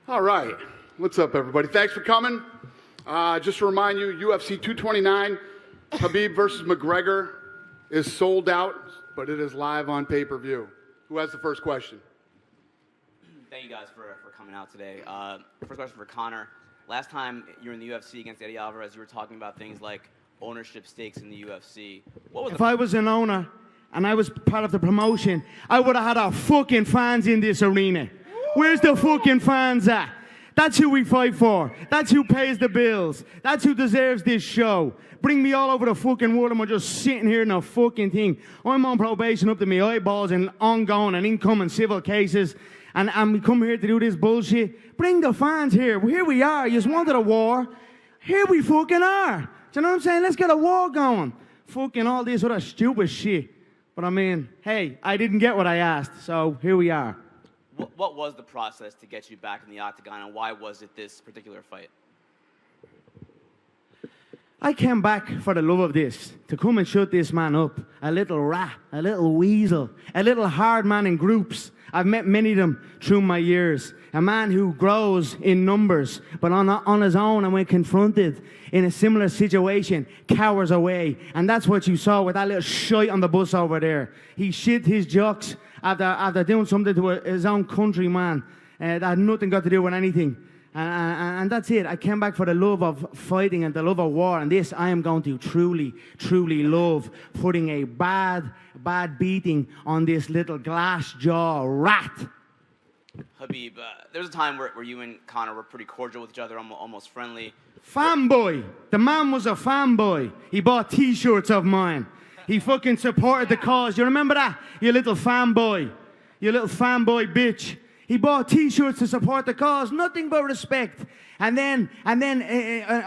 All right. What's up, everybody? Thanks for coming. Just to remind you, UFC 229, Khabib versus McGregor is sold out, but it is live on pay-per-view. Who has the first question? Thank you guys for coming out today. First question for Conor. Last time you were in the UFC against Eddie Alvarez, you were talking about things like ownership stakes in the UFC. If I was an owner and I was part of the promotion, I would have had our fucking fans in this arena. Where's the fucking fans at? That's who we fight for. That's who pays the bills. That's who deserves this show. Bring me all over the fucking world and we're just sitting here in a fucking thing. I'm on probation up to my eyeballs and ongoing and incoming civil cases. And we come here to do this bullshit. Bring the fans here. Here we are. You just wanted a war. Here we fucking are. Do you know what I'm saying? Let's get a war going. Fucking all this other stupid shit. But I mean, hey, I didn't get what I asked. So here we are. What was the process to get you back in the octagon, and why was it this particular fight? I came back for the love of this, to come and shut this man up. A little rat, a little weasel, a little hard man in groups. I've met many of them through my years. A man who grows in numbers, but on his own, and when confronted in a similar situation, cowers away. And that's what you saw with that little shite on the bus over there. He shit his jocks after doing something to his own countryman that had nothing got to do with anything. And that's it. I came back for the love of fighting and the love of war. And this I am going to truly, truly love, putting a bad beating on this little glass jaw rat. Khabib, there was a time where you and Conor were pretty cordial with each other, almost friendly. Fanboy. The man was a fanboy. He bought T-shirts of mine. He fucking supported the cause. You remember that? You little fanboy. You little fanboy bitch. He bought T-shirts to support the cause. Nothing but respect. And then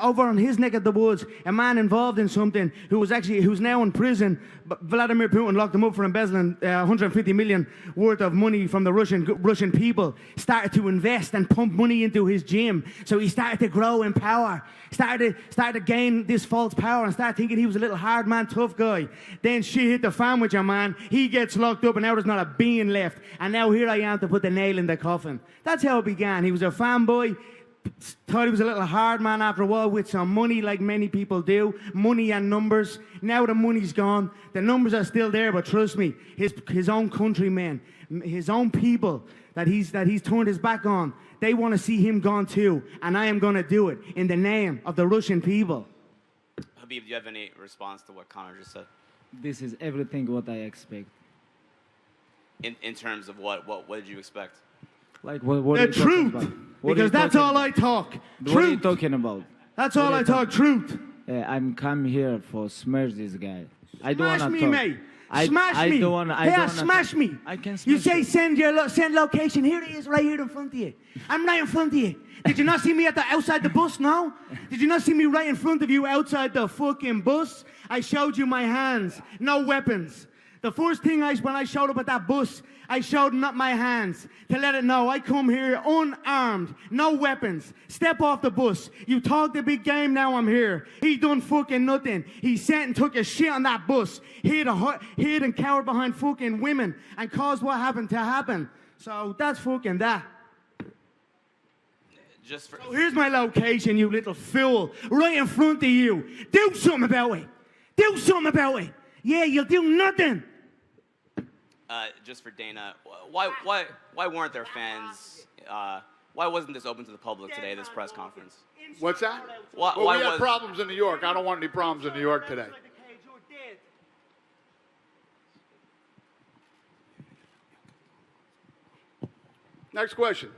over on his neck of the woods, a man involved in something who's now in prison. Vladimir Putin locked him up for embezzling 150 million worth of money from the Russian people. Started to invest and pump money into his gym. So he started to grow in power. Started to gain this false power and started thinking he was a little hard man, tough guy. Then shit hit the fan with your man. He gets locked up and now there's not a bean left. And now here I am to put the nail in the coffin. That's how it began. He was a fanboy. Thought he was a little hard man after a while with some money, like many people do. Money and numbers. Now the money's gone. The numbers are still there, but trust me, his own countrymen, his own people that he's turned his back on, they want to see him gone too. And I am going to do it in the name of the Russian people. Khabib, do you have any response to what Conor just said? This is everything what I expect. In terms of what did you expect? Like what the truth, because that's all I talk. Truth. What are you talking about? That's all I talk. Truth. I'm come here for smash this guy. I don't Smash want me, to talk. mate. Smash me. I Smash me. I can smash you say send location. Here it is, right here in front of you. I'm right in front of you. Did you not see me outside the bus? No. Did you not see me right in front of you outside the fucking bus? I showed you my hands, no weapons. The first thing when I showed up at that bus, I showed not my hands to let it know I come here unarmed, no weapons. Step off the bus. You talk the big game, now I'm here. He done fucking nothing. He sat and took a shit on that bus. Hid and cowered behind fucking women and caused what happened to happen. So that's fucking that. So here's my location, you little fool. Right in front of you. Do something about it. Do something about it. Yeah, you'll do nothing. Just for Dana, why weren't there fans? Why wasn't this open to the public today, this press conference? What's that? Why we had problems in New York. I don't want any problems in New York today. Next question.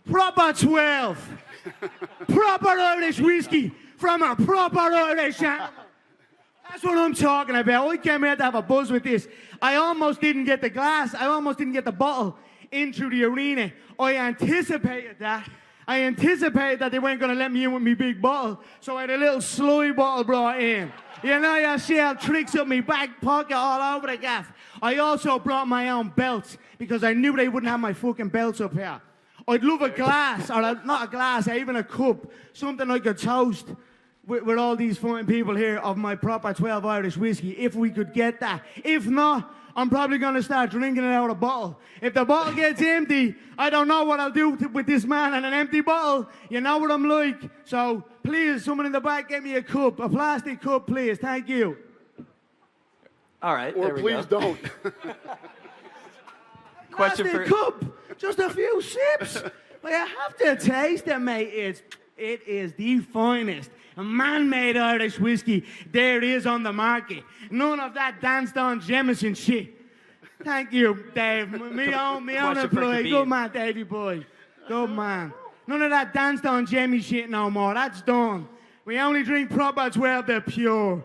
Proper 12. Proper Irish whiskey from a proper Irish animal. That's what I'm talking about. I came here to have a buzz with this. I almost didn't get the glass. I almost didn't get the bottle into the arena. I anticipated that. I anticipated that they weren't going to let me in with my big bottle. So I had a little sloy bottle brought in. You know, you see how tricks up my back pocket all over the gaff. I also brought my own belts because I knew they wouldn't have my fucking belts up here. I'd love a glass, or not a glass, even a cup, something I could toast with all these fine people here of my proper 12 Irish whiskey, if we could get that. If not, I'm probably going to start drinking it out of a bottle. If the bottle gets empty, I don't know what I'll do with this man and an empty bottle. You know what I'm like. So please, someone in the back, get me a cup, a plastic cup, please. Thank you. All right, Or there we please go. don't. Question Plastic for cup, just a few sips. Well, you have to taste it, mate. It is the finest man-made Irish whiskey there is on the market. None of that danced-on Jameson shit. Thank you, Dave. Me own Question for employee. Khabib. Good man, Davey boy. Good man. None of that danced-on Jemmy shit no more. That's done. We only drink proper 12, they're pure.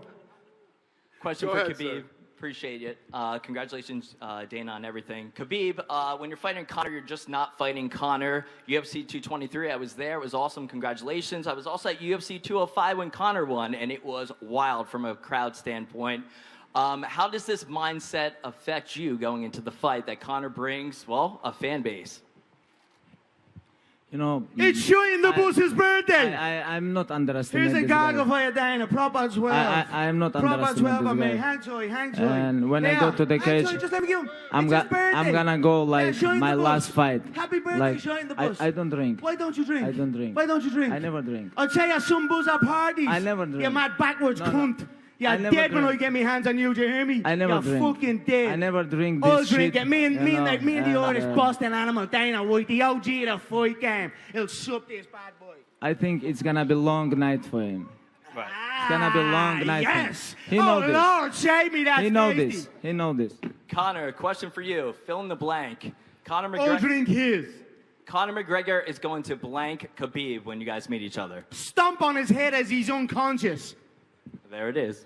question Go for ahead, Khabib. sir. Appreciate it. Congratulations, Dana, on everything. Khabib, when you're fighting Conor, you're just not fighting Conor. UFC 223, I was there. It was awesome. Congratulations. I was also at UFC 205 when Conor won, and it was wild from a crowd standpoint. How does this mindset affect you going into the fight that Conor brings, well, a fan base? You know, It's shooting the boss's birthday. I'm not underestimating Here's a this guy. goggle for you, Dana. Proper 12. I am not Proper 12 underestimating on this me. guy. Hang joy. And when I go to the hang cage, joy, just let me give him. I'm It's his birthday. gonna go like shine my the bus. last fight. Happy birthday, Like, shine the bus. I don't drink. Why don't you drink? I don't drink. Why don't you drink? I never drink. I'll tell you some buzz at parties. I never drink. You mad backwards No, no. cunt. You're I never dead when I drink. get my hands on you, do you hear me? I never You're drink. fucking dead. I never drink this I'll drink shit, it. Me and you know, the Irish and, Boston animal, Dana White, the OG of the fight game. He'll sup this bad boy. I think it's gonna be long night for him. It's gonna be a long night. Yes. He know oh, this. Lord, save me, that's He know tasty. this. He know this. Conor, question for you. Fill in the blank. Conor I'll McGregor. drink his. Conor McGregor is going to blank Khabib when you guys meet each other. Stomp on his head as he's unconscious. There it is.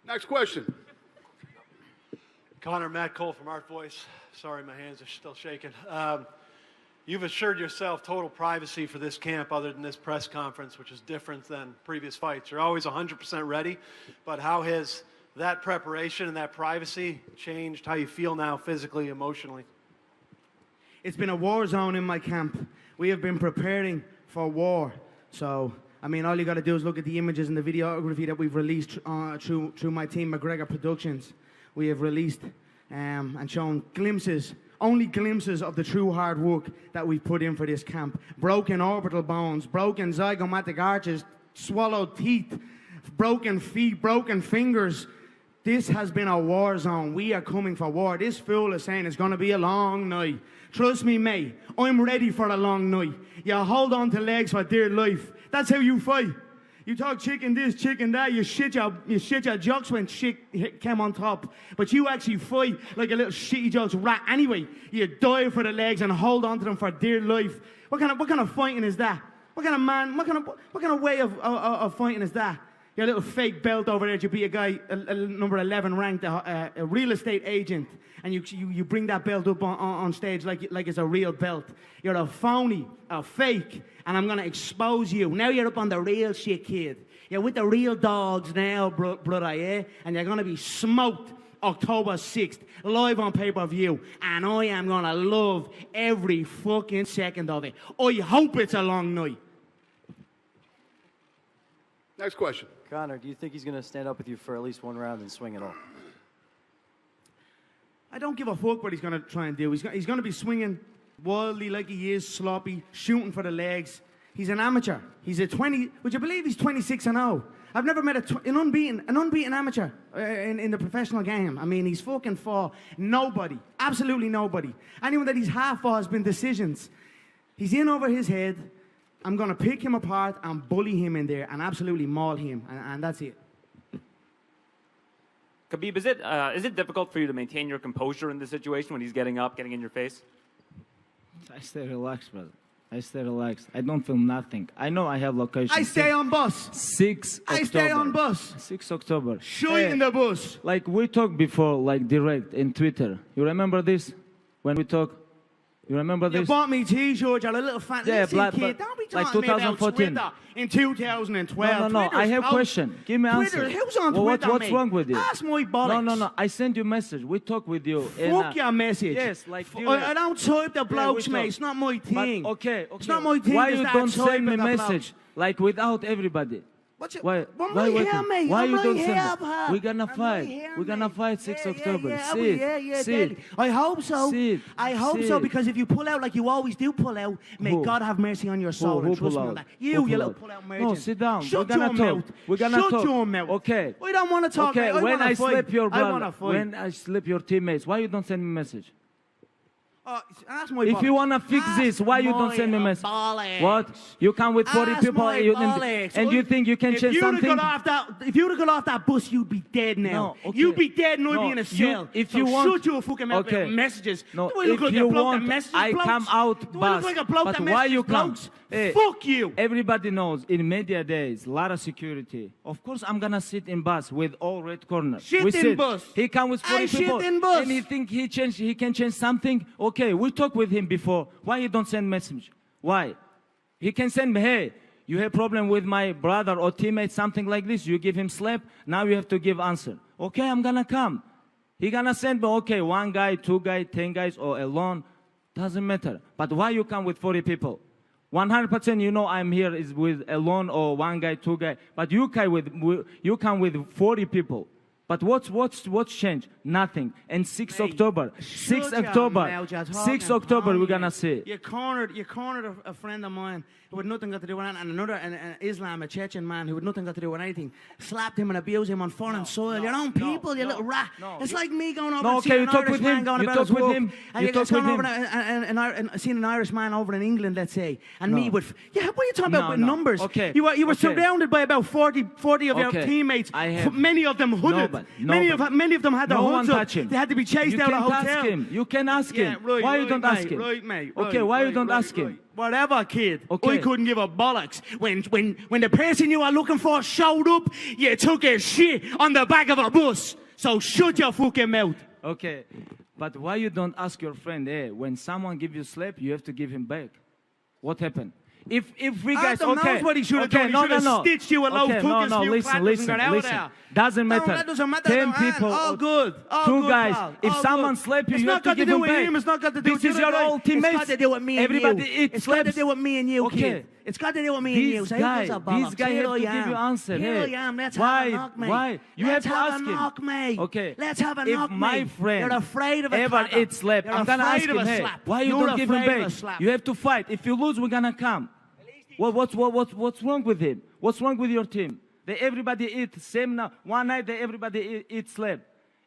Next question. Connor, Matt Cole from Art Voice. Sorry, my hands are still shaking. You've assured yourself total privacy for this camp other than this press conference, which is different than previous fights. You're always 100% ready, but how has that preparation and that privacy changed how you feel now physically, emotionally? It's been a war zone in my camp. We have been preparing for war. So, I mean, all you got to do is look at the images and the videography that we've released through my team, McGregor Productions. We have released and shown glimpses, only glimpses of the true hard work that we've put in for this camp. Broken orbital bones, broken zygomatic arches, swallowed teeth, broken feet, broken fingers. This has been a war zone. We are coming for war. This fool is saying it's going to be a long night. Trust me, mate, I'm ready for a long night. You hold on to legs for dear life. That's how you fight. You talk chicken this, chicken that, you shit your jokes when shit came on top. But you actually fight like a little shitty jokes rat. Anyway, you die for the legs and hold on to them for dear life. What kind of fighting is that? What kind of man, what kind of way of fighting is that? Your little fake belt over there to be a guy, number 11 ranked, a real estate agent, and you bring that belt up on stage like it's a real belt. You're a phony, a fake, and I'm going to expose you. Now you're up on the real shit, kid. You're with the real dogs now, brother, yeah? And you're going to be smoked October 6th, live on pay-per-view, and I am going to love every fucking second of it. I hope it's a long night. Next question. Connor, do you think he's going to stand up with you for at least one round and swing it all? I don't give a fuck what he's going to try and do. He's going to be swinging wildly like he is, sloppy, shooting for the legs. He's an amateur. He's a 20, would you believe he's 26-0? I've never met an unbeaten amateur in the professional game. I mean, he's fucking for nobody, absolutely nobody. Anyone that he's half for has been decisions. He's in over his head. I'm going to pick him apart and bully him in there and absolutely maul him, and that's it. Khabib, is it difficult for you to maintain your composure in this situation when he's getting up, getting in your face? I stay relaxed, brother. I stay relaxed. I don't feel nothing. I know I have location. I stay on bus. 6 October. I stay on bus. 6 October. Shoot in the bus. Like we talked before, like direct in Twitter. You remember this? When we talk? You remember You this? bought me T-shirts. You're a little fan. Yeah, Listen, but kid, don't be like talking to me about 2014. Twitter in 2012. No. I Twitter's have out. question. Give me answer. Twitter, who's on Well, Twitter, what's mate? wrong with you? That's my bollocks. No. I send you message. We talk with you. Fuck your message. Yes, like I don't type the blokes, we mate. talk. It's not my thing. But, okay. It's not my thing. Why to you start don't send typing me the blokes. message like without everybody? I'm Why right waiting? here, mate. Why I'm you right don't here, send me? pal. We're gonna I'm right fight. here, We're gonna mate. fight 6 October. Yeah, See it. yeah, See it. deadly. I hope so. See it. I hope See so it. because if you pull out like you always do pull out, may Who? God have mercy on your soul. Who and trust pull me on out? that. Who You pull little out? pull out No, merchant. sit down. Shut We're gonna your talk. mouth. We're gonna Shut talk. your mouth. Okay. I don't want to talk. Okay, mate. when wanna I fight. slip your I want to brother, fight. when I slip your teammates, why you don't send me message? That's my If you bollocks. wanna fix That's this, why you don't my send me message? bollocks. What? You come with 40 That's people my and bollocks. you think you can If change you'd have something? if you'd have got off that bus, you'd be dead now. No, okay. You'd be dead and I'd No, be in a you- cell. if So you want- shut your fucking mouth Okay. about messages. No, Do I look if like you a bloke want, that messages I blokes? come out Do I bus. look like a bloke But that why messages you come? blokes? Hey, Fuck you. Everybody knows in media days, a lot of security. Of course, I'm gonna sit in bus with all red corners. Shit we in sit. bus. He come with 40 I shit people. in bus. And he think he can change something. Okay, we talked with him before. Why he don't send message? Why? He can send me, hey, you have problem with my brother or teammate, something like this. You give him slap. Now you have to give answer. Okay, I'm gonna come. He gonna send me, okay, 1 guy, 2 guys, 10 guys, or alone. Doesn't matter. But why you come with 40 people? 100% you know I'm here is with alone or 1 guy, 2 guy. But you come with 40 people. But what's changed? Nothing. And 6 October, 6 October, 6 October we're gonna see. You cornered a friend of mine who had nothing got to do with it, and another an Islam, a Chechen man who had nothing got to do with anything, slapped him and abused him on foreign soil. Your own people, you little rat. It's like me going over and seeing an Irish man going about his work. And you're going over and seeing an Irish man over in England, let's say, and me with what are you talking about with numbers? Okay. You were Okay. surrounded by about 40 of your Okay. teammates. I have- Many of them hooded. Many of them had their No one hoods up. touch him. They had to be chased You out can of the hotel. ask him. You can ask him. Yeah, right, why you right, don't mate, ask him? Right, mate. Okay, right, why you right, don't right, ask him? right. Whatever, kid. Okay. I couldn't give a bollocks. When the person you were looking for showed up, you took a shit on the back of a bus. So shut your fucking mouth. Okay, but why you don't ask your friend, hey, when someone give you slap, you have to give him back? What happened? If we guys, Adam okay, knows what he should have okay, done. He no, should have no, no. stitched you a low okay, fucking no, few listen, crackers and got out of there. Doesn't matter. No, that doesn't matter. 10 no, people, all good. All 2 good, guys. pal. If All someone good. slap you, It's you not have to got give to do him with back. him. It's not got to do This with is your right. old teammates. It's got to do with me and Everybody you. eats It's got to slaps. do with me and you, Okay. kid. It's got to do with me and you. This So guy, who's a this bollocks? guy Here have to I give am. you answer. Here Hey, I am. Let's why, have a knock, mate. why? You Let's have to ask a him. knock, mate. Okay. Let's have a if knock, my mate. friend You're afraid of a ever clapper. eats slap, You're I'm gonna afraid ask of him, a hey, slap. why you You're don't give him afraid of a back? slap. You have to fight. If you lose, we're gonna come. What's wrong with him? What's wrong with your team? They everybody eat same now. One night they everybody eat slap,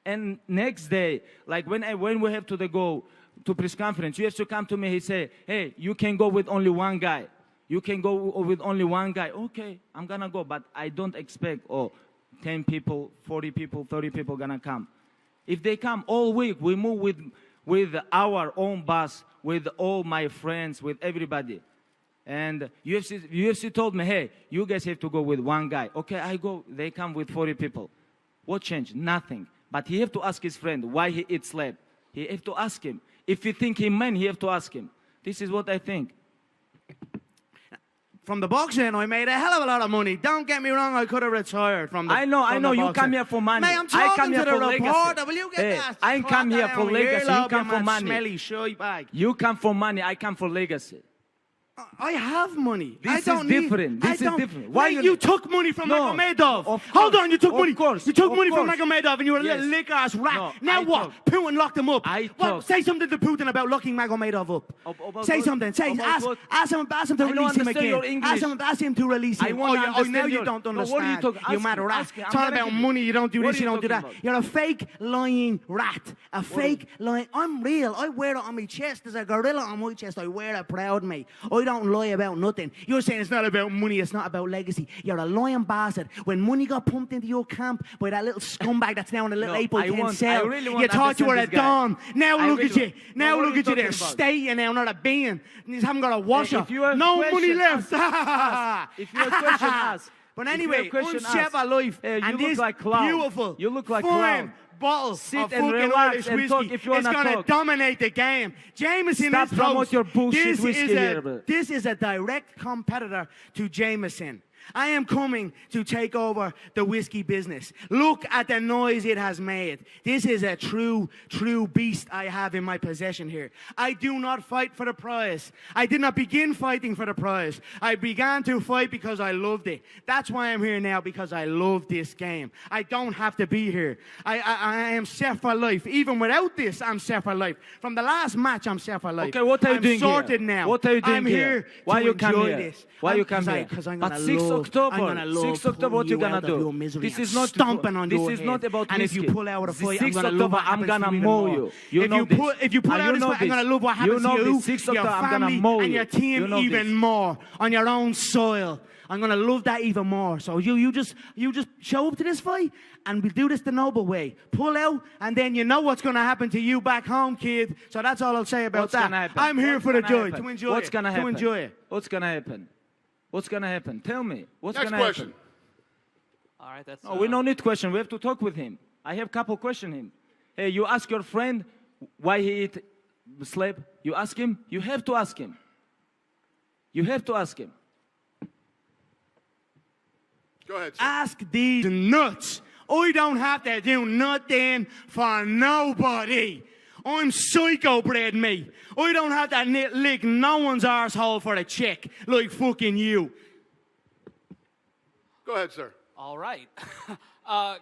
and next day, like when we have to go to press conference, you have to come to me. He say, hey, you can go with only 1 guy. You can go with only 1 guy. Okay, I'm gonna go, but I don't expect 10 people, 40 people, 30 people gonna come. If they come all week, we move with our own bus, with all my friends, with everybody. And UFC told me, hey, you guys have to go with 1 guy. Okay, I go. They come with 40 people. What changed? Nothing. But he have to ask his friend why he eats slap. He have to ask him. If you think he man, he have to ask him. This is what I think. From the boxing, I made a hell of a lot of money. Don't get me wrong, I could have retired from the I know. You boxing. come here for money. Mate, I'm I come talking here to for the legacy. reporter. Will you get Hey, that? I come here for legacy. You come for money. Smelly shite bag. You come for money. I come for legacy. I have money. This I don't is different. Need, This I is don't- different. Why Mate, you- you took money from No, Magomedov? of Hold course, on, you took of money. course, You took of money from course. Magomedov, and you were a Yes. little lick ass rat. No, now I what? talk. Putin locked him up. I Well, talk. say something to Putin about locking Magomedov up. About Say what? something. Say About what? ask him to I don't release him understand your again. English. Ask him to release him. I wanna now understand you your- don't No, understand. what are you talking- You ask mad him, rat. ask him. I'm Talking gonna about give you- money. You don't do What this. are You you don't do that. talking about? You're a fake lying rat. A fake lying. I'm real. I wear it on my chest. There's a gorilla on my chest. I wear it proud, mate. I don't lie about nothing. You're saying it's not about money. It's not about legacy. You're a lying bastard. When money got pumped into your camp by that little scumbag that's now in a little No, April I 10 want- cell, I really want you to thought you were a understand this guy. don. Now I look really at you. want- Now No, what look are you at you there. talking about? Stay you now, not a bean. You just haven't got a washer. if you have No question, money left. ask. If you have question, ask. But If you anyway, have question, Uncheva ask. life. Hey, you and look this like clown. beautiful, You look like fine, clown. bottle Sit of and fucking relax Irish and whiskey. talk if you It's wanna going to talk. dominate the game. Jameson Stop is promote close. your bullshit This whiskey is here, bro. This is a direct competitor to Jameson. I am coming to take over the whiskey business. Look at the noise it has made. This is a true beast I have in my possession here. I do not fight for the prize. I did not begin fighting for the prize. I began to fight because I loved it. That's why I'm here now, because I love this game. I don't have to be here. I am set for life. Even without this, I'm set for life. From the last match, I'm set for life. Okay, what are you I'm doing sorted here? now. What are you doing I'm here? here Why to you come enjoy here? this. Why you come here? Because I'm But gonna 6 love, October, I'm gonna love 6 October, what you pulling gonna out of do? your misery This and is not stomping on this your is head. not about And if you whiskey. pull out a The fight, I'm 6 gonna love October, what I'm happens gonna to you mow even you. more. You if know you this. pull, if you pull And out you this know fight, I'm this. gonna love what You happens know to you, this. 6 your October, I'm gonna family, mow and you. your team You know even this. more on your own soil. I'm gonna love that even more. So you just show up to this fight, and we'll do this the noble way. Pull out, and then you know what's gonna happen to you back home, kid. So that's all I'll say about What's that. gonna happen? I'm here What's for the gonna joy, happen? to enjoy What's it. gonna happen? To enjoy it. What's gonna happen? What's gonna happen? Tell me. What's Next gonna question. happen? All right, that's. No, we don't need question. We have to talk with him. I have couple question him. Hey, you ask your friend why he eat slab. You ask him. You have to ask him. You have to ask him. Go ahead, sir. Ask these nuts. I don't have to do nothing for nobody. I'm psycho bred, me. I don't have to lick no one's arsehole for a check like fucking you. Go ahead, sir. All right.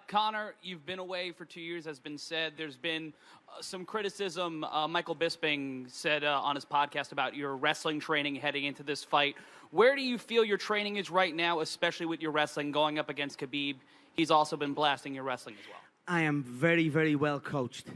Connor, you've been away for 2 years, has been said. There's been some criticism. Michael Bisping said on his podcast about your wrestling training heading into this fight. Where do you feel your training is right now, especially with your wrestling going up against Khabib? He's also been blasting your wrestling as well. I am very, very well coached.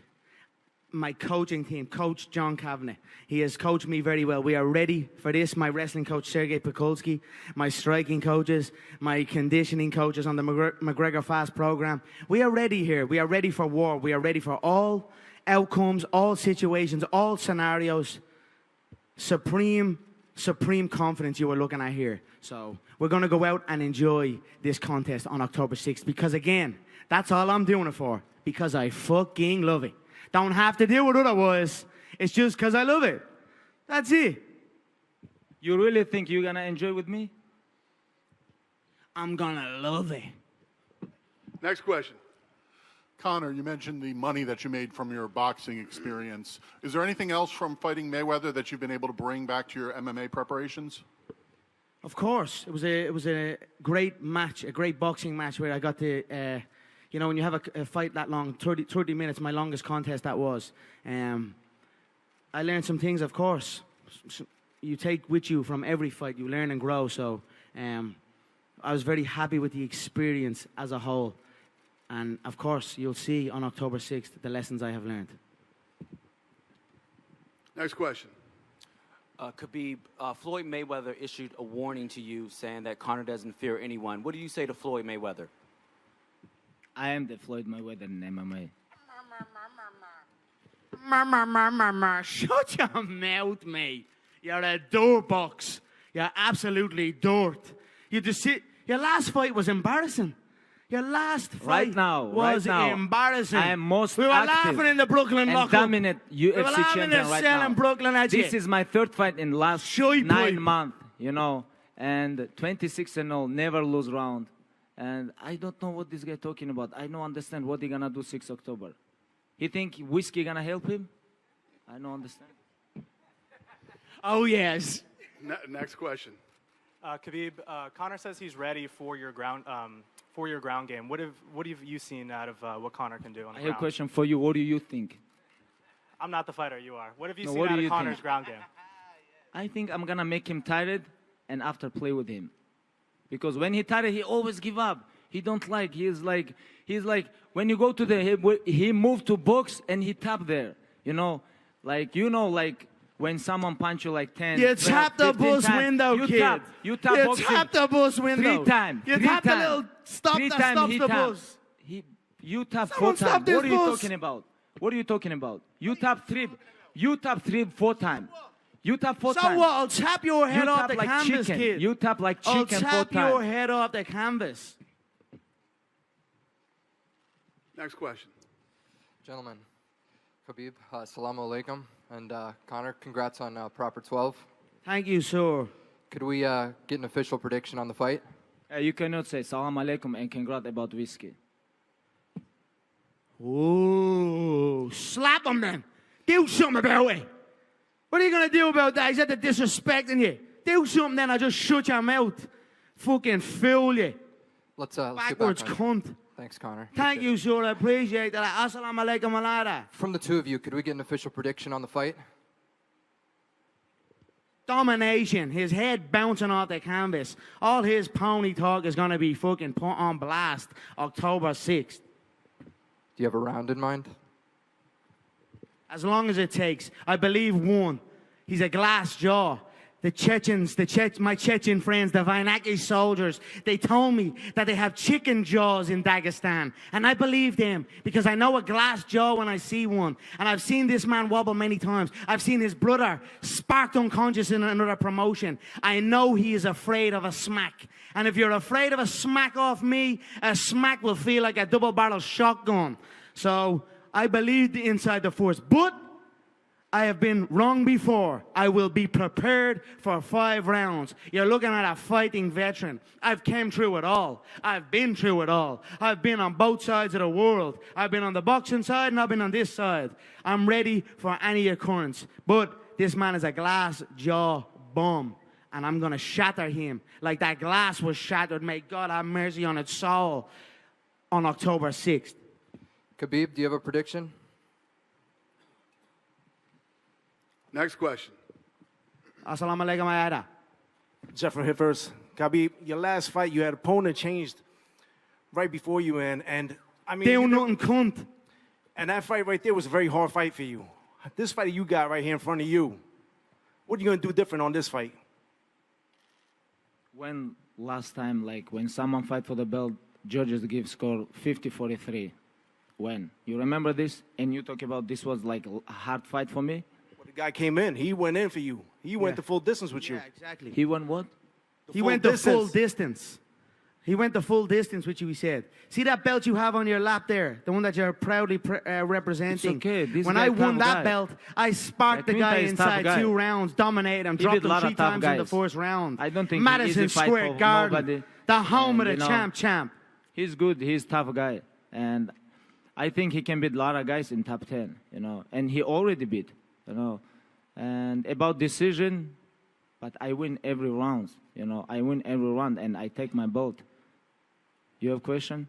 My coaching team, Coach John Kavanagh, he has coached me very well. We are ready for this. My wrestling coach, Sergey Pekulski, my striking coaches, my conditioning coaches on the McGregor Fast program. We are ready here. We are ready for war. We are ready for all outcomes, all situations, all scenarios. Supreme confidence you are looking at here. So we're going to go out and enjoy this contest on October 6th because, again, that's all I'm doing it for, because I fucking love it. Don't have to do it otherwise. It's just because I love it. That's it. You really think you're gonna enjoy with me? I'm going to love it. Next question. Connor, you mentioned the money that you made from your boxing experience. Is there anything else from fighting Mayweather that you've been able to bring back to your MMA preparations? Of course. It was a great match, a great boxing match where I got to... you know, when you have a fight that long, 30 minutes, my longest contest that was, I learned some things, of course. You take with you from every fight, you learn and grow. So I was very happy with the experience as a whole. And, of course, you'll see on October 6th the lessons I have learned. Next question. Khabib, Floyd Mayweather issued a warning to you saying that Conor doesn't fear anyone. What do you say to Floyd Mayweather? I am the Floyd Mayweather in MMA. Shut your mouth, mate. You're a dirt box. You're absolutely dirt. You just sit. Your last fight was embarrassing. Your last fight Right now, embarrassing. I am most We were active laughing in the Brooklyn and lockup. dominant We were UFC laughing in champion the right cell now. in Brooklyn at you. This is my third fight in last Shy 9 boy. months, you know, and 26-0, never lose round. And I don't know what this guy talking about. I don't understand what he gonna do 6 October. He think whiskey gonna help him? I don't understand. Oh, yes. Next question. Khabib, Conor says he's ready for your ground game. What have you seen out of what Conor can do on the I have ground? a question for you. What do you think? I'm not the fighter. You are. What have you No, seen what do out of you Conor's think? ground game? I think I'm gonna make him tired and after play with him. Because when he tired, he always give up. He don't like, he's like, when you go to he moved to box and he tap there. You know, like when someone punch you like 10, You 12, tap the 15 bus times, window, you kid. Tap, you tap boxing. tap the bus window. 3 times. You 3 tap the times. little stop 3 that times stops he the tap. bus. You tap Someone 4 stop times. this What are you bus. talking about? What are you talking about? You tap 3. You tap 3, 4 times. You tap 4 So times. what? I'll tap your head You off tap the like canvas, chicken. kid. You tap like I'll chicken 4 tap times. your head off the canvas. Next question. Gentlemen, Khabib, assalamu alaikum. And Connor, congrats on proper 12. Thank you, sir. Could we get an official prediction on the fight? You cannot say salam alaikum and congrats about whiskey. Ooh, slap him then. Do something about it. What are you going to do about that? He's at the disrespecting you. Do something then, I'll just shut your mouth. Fucking fool you. Let's get Backwards back on. cunt. Thanks, Connor. Thank you, sir. I appreciate that. Assalamu alaikum wa lada. From the two of you, could we get an official prediction on the fight? Domination. His head bouncing off the canvas. All his pony talk is going to be fucking put on blast October 6th. Do you have a round in mind? As long as it takes. I believe one. He's a glass jaw. The Chechens, my Chechen friends, the Vainaki soldiers, they told me that they have chicken jaws in Dagestan. And I believe them because I know a glass jaw when I see one. And I've seen this man wobble many times. I've seen his brother sparked unconscious in another promotion. I know he is afraid of a smack. And if you're afraid of a smack off me, a smack will feel like a double-barrel shotgun. So I believe inside the force. But I have been wrong before. I will be prepared for 5 rounds. You're looking at a fighting veteran. I've came through it all. I've been through it all. I've been on both sides of the world. I've been on the boxing side and I've been on this side. I'm ready for any occurrence. But this man is a glass jaw bum. And I'm going to shatter him like that glass was shattered. May God have mercy on its soul on October 6th. Khabib, do you have a prediction? Next question. Assalamu alaikum ayada. Jeffrey hit first. Khabib, your last fight, you had opponent changed right before you and I mean... They don't nothing cunt. And that fight right there was a very hard fight for you. This fight you got right here in front of you, what are you going to do different on this fight? When last time, like when someone fight for the belt, judges give score 50-43. When? You remember this? And you talk about this was like a hard fight for me? Well, the guy came in. He went in for you. He went the full distance with you. Yeah, exactly. He went what? He went the full distance. He went the full distance with you, he said. See that belt you have on your lap there? The one that you're proudly representing? It's okay. This when guy I won tough that guy. belt, I sparked the guy inside 2 rounds, dominated him, He dropped beat a him lot 3 of tough times in the guys. 4th round. I don't think Madison he easy fight Square for Garden, nobody. the home of And, the you know, champ. He's good. He's a tough guy. And I think he can beat a lot of guys in top 10, you know. And he already beat, you know. And about decision, but I win every round, you know. I win every round and I take my belt. You have a question?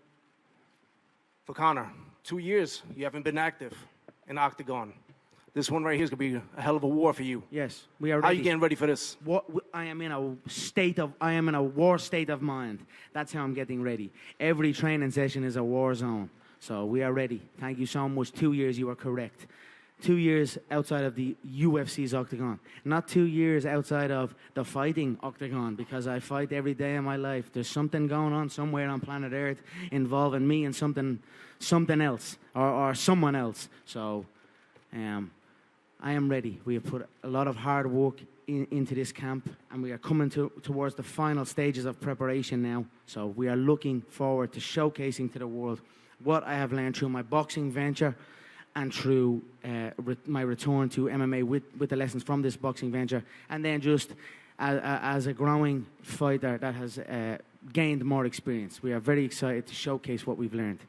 For Conor, 2 years, you haven't been active in Octagon. This one right here is going to be a hell of a war for you. Yes, we are ready. How are you getting ready for this? I am in a war state of mind. That's how I'm getting ready. Every training session is a war zone. So we are ready. Thank you so much. 2 years, you are correct. 2 years outside of the UFC's octagon. Not 2 years outside of the fighting octagon, because I fight every day of my life. There's something going on somewhere on planet Earth involving me and something else or someone else. So I am ready. We have put a lot of hard work into this camp, and we are coming towards the final stages of preparation now. So we are looking forward to showcasing to the world what I have learned through my boxing venture and through my return to MMA with the lessons from this boxing venture, and then just as a growing fighter that has gained more experience. We are very excited to showcase what we've learned.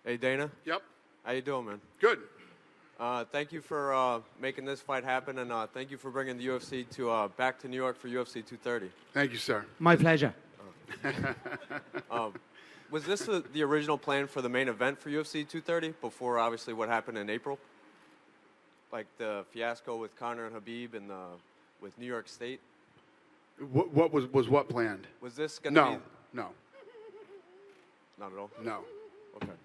Hey, Dana. Yep. How you doing, man? Good. Thank you for making this fight happen, and thank you for bringing the UFC back to New York for UFC 230. Thank you, sir. My pleasure. Was this the original plan for the main event for UFC 230 before, obviously, what happened in April? Like the fiasco with Conor and Khabib and with New York State? What was what planned? Was this going to be... No. Not at all? No. Okay.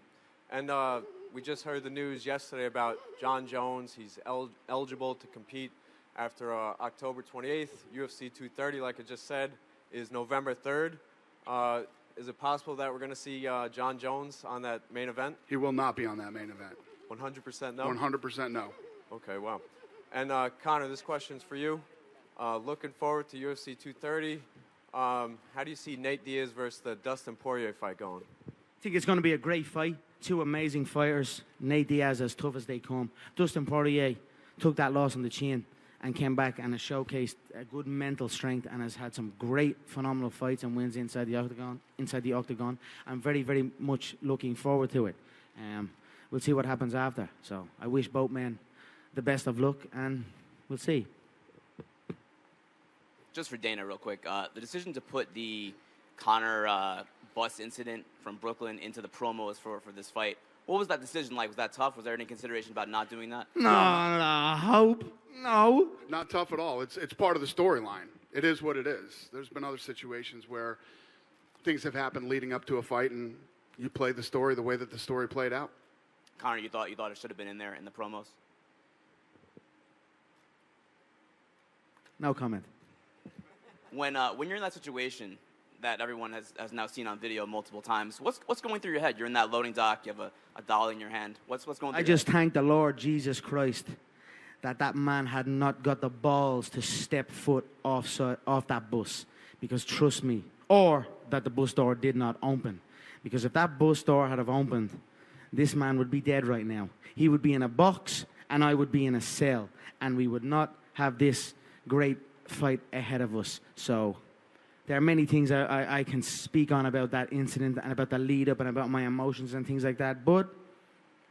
And we just heard the news yesterday about John Jones. He's eligible to compete after October 28th. UFC 230, like I just said, is November 3rd. Is it possible that we're going to see John Jones on that main event? He will not be on that main event. 100% no? 100% no. Okay, wow. And Conor, this question's for you. Looking forward to UFC 230. How do you see Nate Diaz versus the Dustin Poirier fight going? I think it's going to be a great fight. two amazing fighters. Nate Diaz, as tough as they come. Dustin Poirier took that loss on the chin and came back and has showcased a good mental strength and has had some great, phenomenal fights and wins inside the octagon. I'm very, very much looking forward to it. We'll see what happens after. So I wish both men the best of luck, and we'll see. Just for Dana, real quick, the decision to put the Conor bus incident from Brooklyn into the promos for this fight, what was that decision like? Was that tough? Was there any consideration about not doing that? No, hope. No. Not tough at all. It's part of the storyline. It is what it is. There's been other situations where things have happened leading up to a fight, and you play the story the way that the story played out. Conor, you thought it should have been in there in the promos? No comment. When you're in that situation that everyone has now seen on video multiple times, what's going through your head? You're in that loading dock. You have a dollar in your hand. What's going through I your just head? thank the Lord Jesus Christ that man had not got the balls to step foot off that bus. Because trust me, or that the bus door did not open. Because if that bus door had have opened, this man would be dead right now. He would be in a box, and I would be in a cell, and we would not have this great fight ahead of us. So there are many things I can speak on about that incident and about the lead up and about my emotions and things like that, but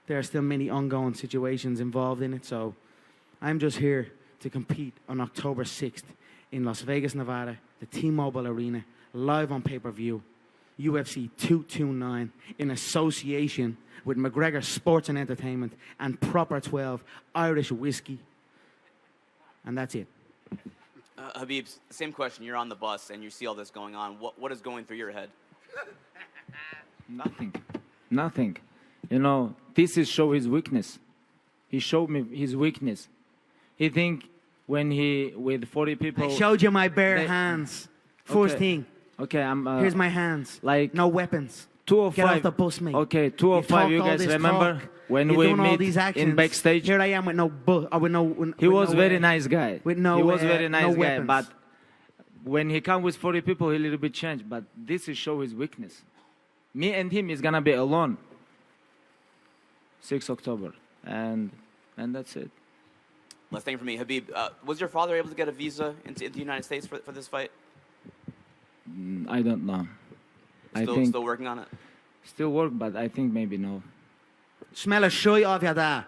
there are still many ongoing situations involved in it. So I'm just here to compete on October 6th in Las Vegas, Nevada, the T-Mobile Arena, live on pay-per-view, UFC 229, in association with McGregor Sports and Entertainment and Proper 12 Irish Whiskey. And that's it. Khabib, same question. You're on the bus and you see all this going on. What is going through your head? Nothing. You know, this is show his weakness. He showed me his weakness. He think when he, with 40 people... I showed you my bare hands. First thing. Okay, here's my hands. Like... No weapons. 205. Get off the bus, mate. Okay, 205, you guys remember? When we meet in backstage? Here I am with no... He was very nice guy. With no... He was very nice guy, weapons. but when he come with 40 people, he a little bit changed. But this is show his weakness. Me and him is gonna be alone. 6 October. And that's it. Last thing for me, Khabib, was your father able to get a visa into the United States for this fight? I don't know. Still working on it? Still work, but I think maybe no. Smell a shit off your dad.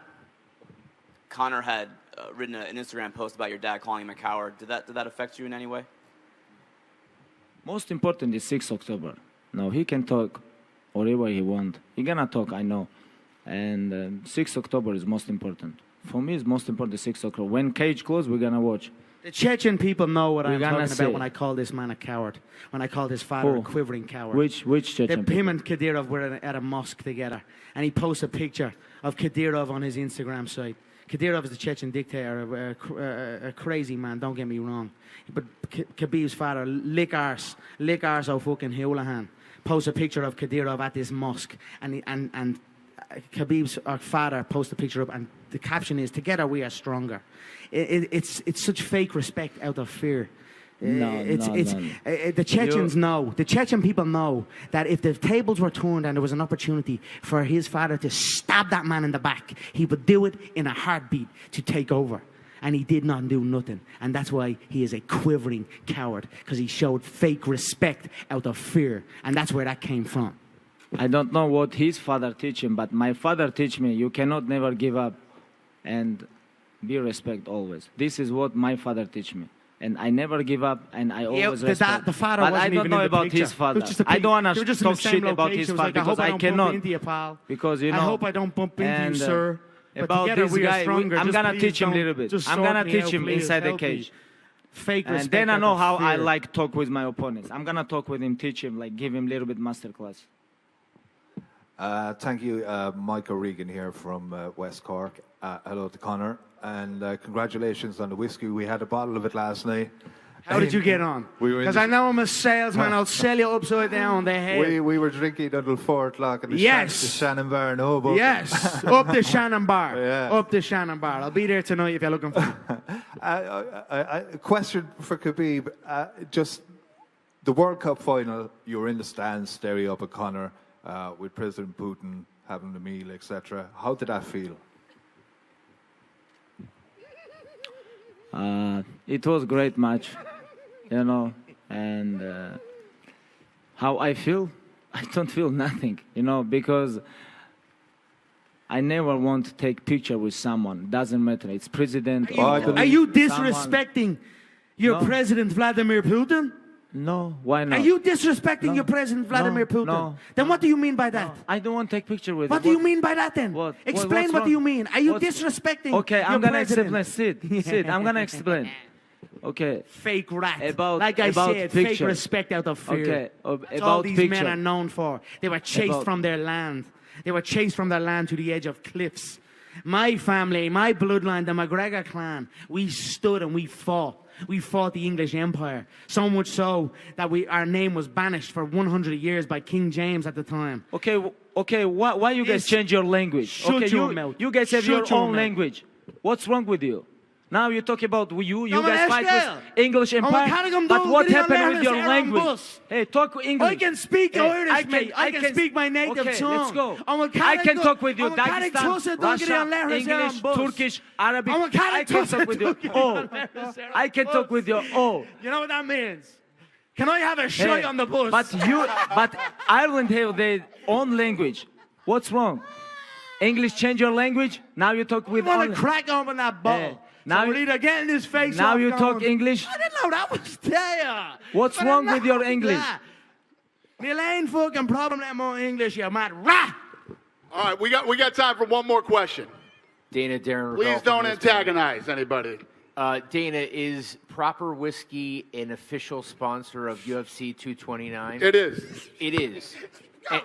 Conor had written an Instagram post about your dad calling him a coward. Did that affect you in any way? Most important is 6 October. No, he can talk whatever he want. He gonna talk, I know. And 6 October is most important. For me, it's most important 6 October. When cage closed, we're gonna watch. The Chechen people know what I'm talking say. about when I call this man a coward. When I called his father a quivering coward. Which Chechen people? Him and Kadyrov were at a mosque together. And he posts a picture of Kadyrov on his Instagram site. Kadyrov is the Chechen dictator, a crazy man, don't get me wrong. But Khabib's father, lick arse fucking Houlihan, posts a picture of Kadyrov at this mosque. And Khabib's father posts a picture up, and the caption is, "Together we are stronger." It's such fake respect out of fear. The Chechens know, the Chechen people know that if the tables were turned and there was an opportunity for his father to stab that man in the back, he would do it in a heartbeat to take over. And he did not do nothing. And that's why he is a quivering coward, because he showed fake respect out of fear. And that's where that came from. I don't know what his father teach him, but my father teach me, you cannot never give up and be respect always. This is what my father teach me. And I never give up, and I always respect. The father but wasn't I don't even know in the about picture. his father. I don't want to talk shit about his father because I cannot. Because, you know. I hope I don't bump into you, sir. But about this guy, I'm going to teach him a little bit. I'm going to teach him inside the cage. Fake and then I know how I like talk with my opponents. I'm going to talk with him, teach him, like give him a little bit masterclass. Thank you, Michael Regan here from West Cork. Hello to Conor, and congratulations on the whiskey. We had a bottle of it last night. How did you get on? Because I know I'm a salesman. I'll sell you upside down the head. We were drinking until 4 o'clock in the Shannon Bar in Hoboken. Yes, up the Shannon Bar. Yeah. Up the Shannon Bar. I'll be there tonight if you're looking for a question for Khabib. Just the World Cup final, you were in the stands staring up at Conor with President Putin having the meal, etc. How did that feel? It was great match, you know, and how I feel? I don't feel nothing, you know, because I never want to take picture with someone. Doesn't matter. It's president. Are you disrespecting your No. president, Vladimir Putin? No, why not? Are you disrespecting No. your president, Vladimir Putin? No. Then what do you mean by that? I don't want to take picture with What him. do you mean by that then? What? Explain What's what do you wrong? mean? Are you What's- disrespecting Okay, your I'm gonna president? explain. Sit. I'm gonna explain. Okay. Fake rat. About like I about said, fake picture. respect out of fear. Okay. That's all About these picture. men are known for. They were chased About- from their land. They were chased from their land to the edge of cliffs. My family, my bloodline, the McGregor clan, we stood and we fought. We fought the English Empire. So much so that our name was banished for 100 years by King James at the time. Okay. Why you guys change your language? Shut Okay, your mouth. you guys have Shut your your own mouth. language. What's wrong with you? Now you talk about you I'm guys an fight SL. with English I'm a Empire. Carrigan But Dole, what Gideon happened with Lerner, your Aaron language? Bus. Hey, talk English. I can speak Hey, Irish, mate. I can speak my native okay, tongue. let's go. I'm a I can Carrigan- talk with you. I'm a Carrigan Dagestan, Dole, Gideon Russia, Lerner, Aaron English, Bus. Turkish, Arabic. I'm a Carrigan I can talk with you. Oh, I can talk with you. Oh. You know what that means? Can I have a shot Hey, on the bus? But Ireland have their own language. What's wrong? English change your language. Now you talk with. You want only- to crack open that bottle. Hey, now so we're you- either getting this face Now off you going, talk English. I didn't know that was there. What's But wrong I'm with your not English? that. Me ain't fucking problem that more English, you mad rat. All right, we got time for one more question. Dana, Darren. Please Revel don't from antagonize anybody. Dana, is Proper Whiskey an official sponsor of UFC 229? It is. It is. And-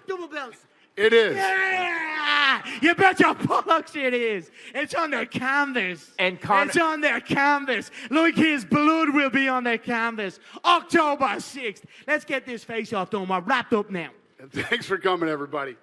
Double bells. It is. Yeah! You bet your bollocks it is. It's on their canvas. And Conor- It's on their canvas. Like his blood will be on their canvas. October 6th. Let's get this face off done. We're wrapped up now. Thanks for coming, everybody.